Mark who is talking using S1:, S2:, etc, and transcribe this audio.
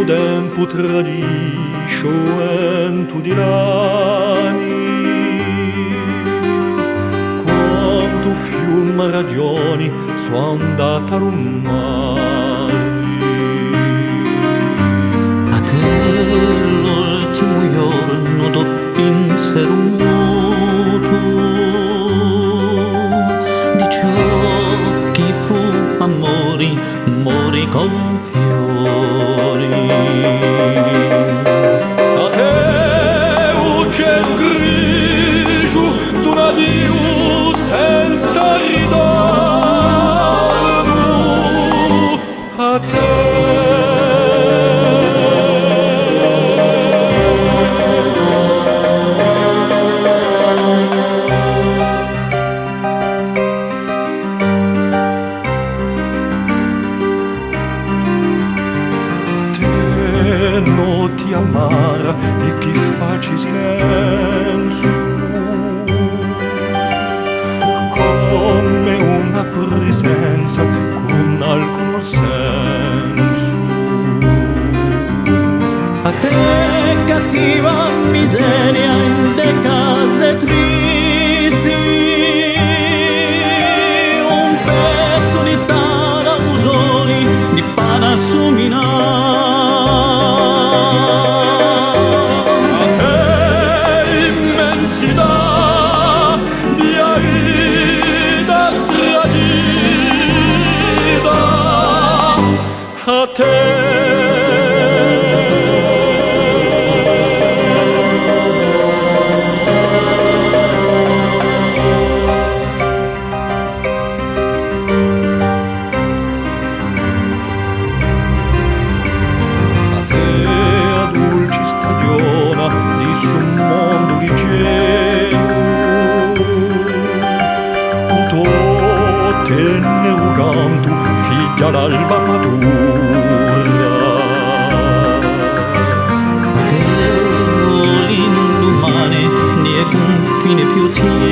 S1: tempo tradiscio tu di lani. Quanto fiume ragioni sono andata a rumari.
S2: A te l'ultimo giorno do pinsero muto di ciò chi fu amori, mori con fiori.
S1: A te un cielo grigio d'un addio senza ritorno. A te noti amara e chi faci silenzio come una presenza con alcun senso.
S2: A te cattiva miseria in de case tristi, un pezzo di taramusoni di pana suminare.
S1: A te immensità di Aida tradita. A te un mondo leggero, tutto tenne uganto, figlia l'alba matura.
S2: A te l'indomani, nie confine più tieno,